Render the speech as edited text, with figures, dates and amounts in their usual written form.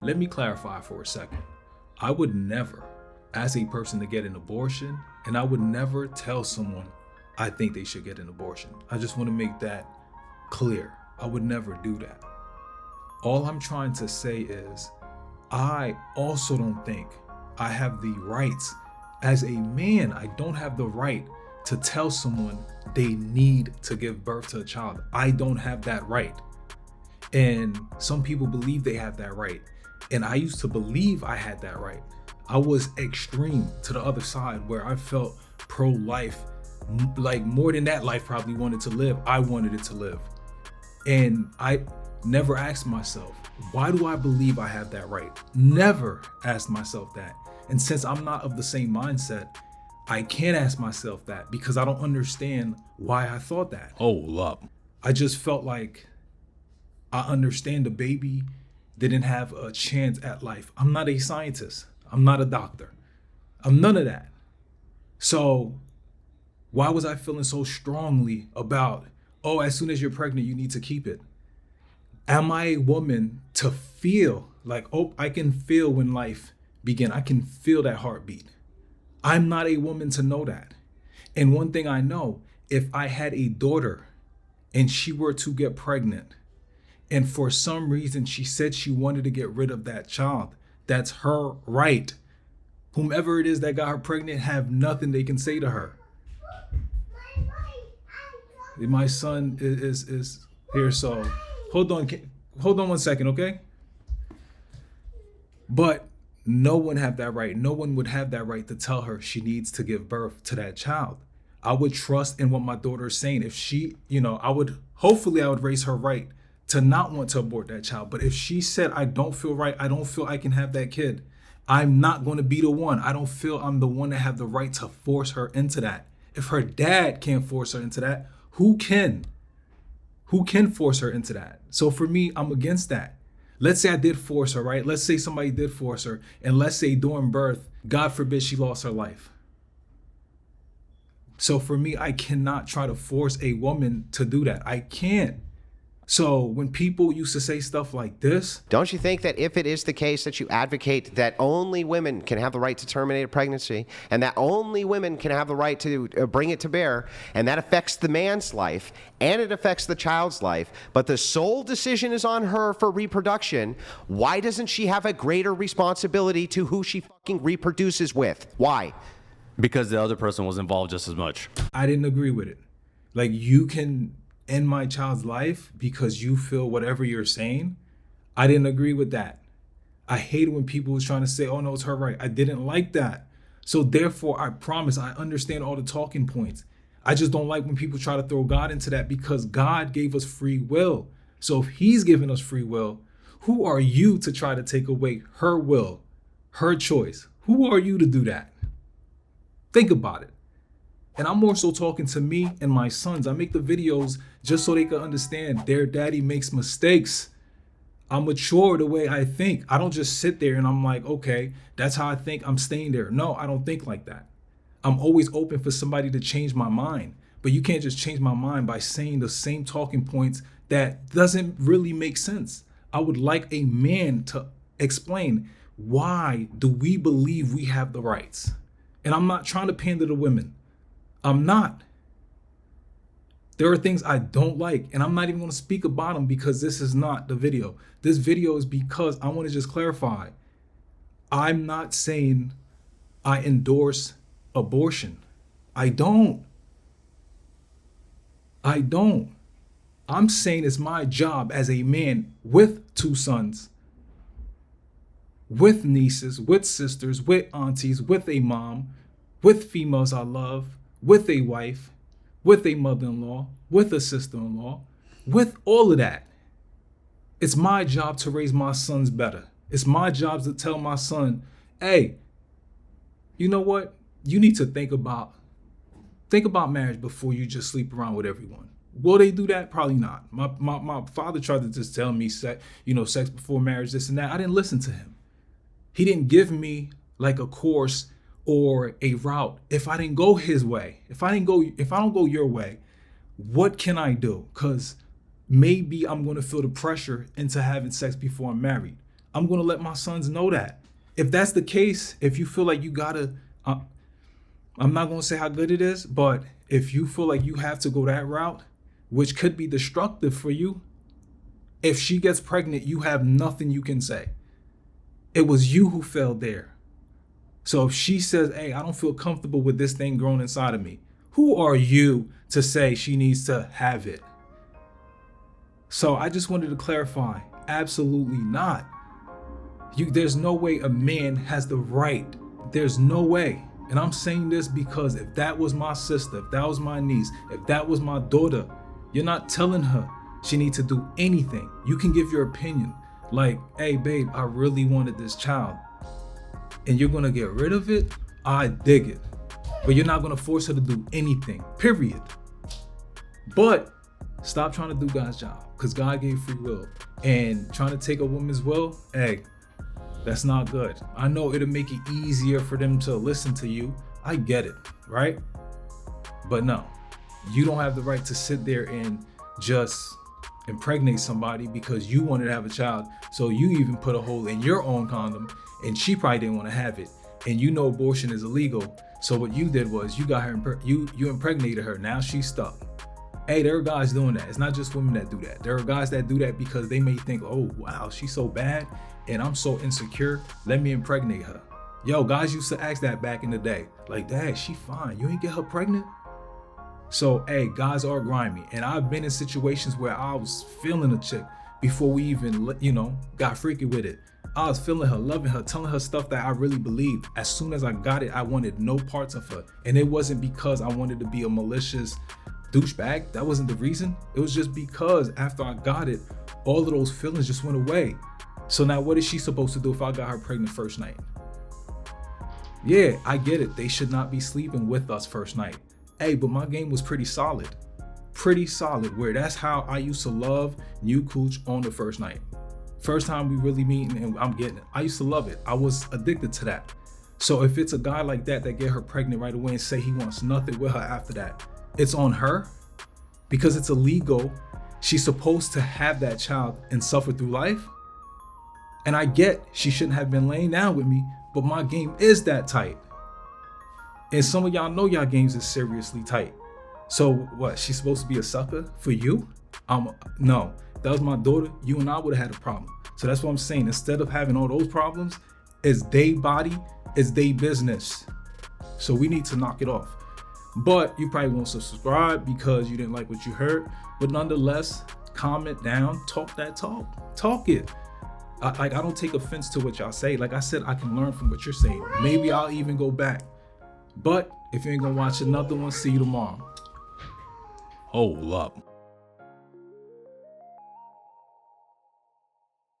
Let me clarify for a second. I would never ask a person to get an abortion, and I would never tell someone I think they should get an abortion. I just want to make that clear. I would never do that. All I'm trying to say is, I also don't think I have the rights. As a man, I don't have the right to tell someone they need to give birth to a child. I don't have that right. And some people believe they have that right. And I used to believe I had that right. I was extreme to the other side where I felt pro-life, like more than that life probably wanted to live. I wanted it to live. And I never asked myself, why do I believe I have that right? Never asked myself that. And since I'm not of the same mindset, I can't ask myself that because I don't understand why I thought that. Hold up. I just felt like I understand the baby didn't have a chance at life. I'm not a scientist. I'm not a doctor. I'm none of that. So why was I feeling so strongly about, oh, as soon as you're pregnant, you need to keep it? Am I a woman to feel like, oh, I can feel when life began. I can feel that heartbeat. I'm not a woman to know that. And one thing I know, if I had a daughter and she were to get pregnant, and for some reason she said she wanted to get rid of that child, that's her right. Whomever it is that got her pregnant have nothing they can say to her. My son is here, so hold on 1 second, okay? But no one have that right. No one would have that right to tell her she needs to give birth to that child. I would trust in what my daughter is saying. If she, hopefully I would raise her right to not want to abort that child. But if she said, I don't feel right, I don't feel I can have that kid, I'm not going to be the one. I don't feel I'm the one that have the right to force her into that. If her dad can't force her into that, who can? Who can force her into that? So for me, I'm against that. Let's say I did force her, right? Let's say somebody did force her. And let's say during birth, God forbid she lost her life. So for me, I cannot try to force a woman to do that. I can't. So when people used to say stuff like this. Don't you think that if it is the case that you advocate that only women can have the right to terminate a pregnancy and that only women can have the right to bring it to bear, and that affects the man's life and it affects the child's life, but the sole decision is on her for reproduction, why doesn't she have a greater responsibility to who she fucking reproduces with? Why? Because the other person was involved just as much. I didn't agree with it. Like, you can end my child's life because you feel whatever you're saying. I didn't agree with that. I hated when people was trying to say, oh no, it's her right. I didn't like that. So therefore, I promise I understand all the talking points. I just don't like when people try to throw God into that because God gave us free will. So if he's given us free will, who are you to try to take away her will, her choice? Who are you to do that? Think about it. And I'm more so talking to me and my sons. I make the videos just so they can understand their daddy makes mistakes. I'm mature the way I think. I don't just sit there and I'm like, okay, that's how I think, I'm staying there. No, I don't think like that. I'm always open for somebody to change my mind. But you can't just change my mind by saying the same talking points that doesn't really make sense. I would like a man to explain, why do we believe we have the rights? And I'm not trying to pander to women. I'm not. There are things I don't like, and I'm not even going to speak about them because this is not the video. This video is because I want to just clarify. I'm not saying I endorse abortion. I don't. I'm saying it's my job as a man with 2 sons, with nieces, with sisters, with aunties, with a mom, with females I love, with a wife, with a mother-in-law, with a sister-in-law, with all of that. It's my job to raise my sons better. It's my job to tell my son, hey, you know what? You need to think about marriage before you just sleep around with everyone. Will they do that? Probably not. My father tried to just tell me sex before marriage, this and that. I didn't listen to him. He didn't give me like a course or a route. If I didn't go his way, if I don't go your way, what can I do? Because maybe I'm going to feel the pressure into having sex before I'm married. I'm going to let my sons know that. If that's the case, if you feel like you gotta, I'm not going to say how good it is, but if you feel like you have to go that route, which could be destructive for you, if she gets pregnant, you have nothing you can say. It was you who failed there. So if she says, hey, I don't feel comfortable with this thing growing inside of me, who are you to say she needs to have it? So I just wanted to clarify, absolutely not. There's no way a man has the right. There's no way. And I'm saying this because if that was my sister, if that was my niece, if that was my daughter, you're not telling her she needs to do anything. You can give your opinion. Like, hey, babe, I really wanted this child. And you're going to get rid of it? I dig it. But you're not going to force her to do anything, period. But stop trying to do God's job, because God gave free will. And trying to take a woman's will, hey, that's not good. I know it'll make it easier for them to listen to you. I get it, right? But no, you don't have the right to sit there and just impregnate somebody because you wanted to have a child. So you even put a hole in your own condom, and she probably didn't want to have it. And you know abortion is illegal. So what you did was you got her, you impregnated her. Now she's stuck. Hey, there are guys doing that. It's not just women that do that. There are guys that do that because they may think, oh, wow, she's so bad and I'm so insecure. Let me impregnate her. Yo, guys used to ask that back in the day. Like, dad, she fine. You ain't get her pregnant? So, hey, guys are grimy. And I've been in situations where I was feeling a chick before we even, got freaky with it. I was feeling her, loving her, telling her stuff that I really believed. As soon as I got it, I wanted no parts of her. And it wasn't because I wanted to be a malicious douchebag. That wasn't the reason. It was just because after I got it, all of those feelings just went away. So now what is she supposed to do if I got her pregnant first night? Yeah, I get it. They should not be sleeping with us first night. Hey, but my game was pretty solid. Pretty solid, where that's how I used to love new cooch on the first night. First time we really meeting and I'm getting it. I used to love it. I was addicted to that. So if it's a guy like that get her pregnant right away and say he wants nothing with her after that, it's on her because it's illegal. She's supposed to have that child and suffer through life. And I get she shouldn't have been laying down with me, but my game is that tight. And some of y'all know y'all games is seriously tight. So what, she's supposed to be a sucker for you? No, if that was my daughter, you and I would have had a problem. So that's what I'm saying. Instead of having all those problems, it's they body, it's they business. So we need to knock it off. But you probably won't subscribe because you didn't like what you heard. But nonetheless, comment down, talk that talk. Talk it. I don't take offense to what y'all say. Like I said, I can learn from what you're saying. Maybe I'll even go back. But if you ain't gonna watch another one, see you tomorrow. Hold up.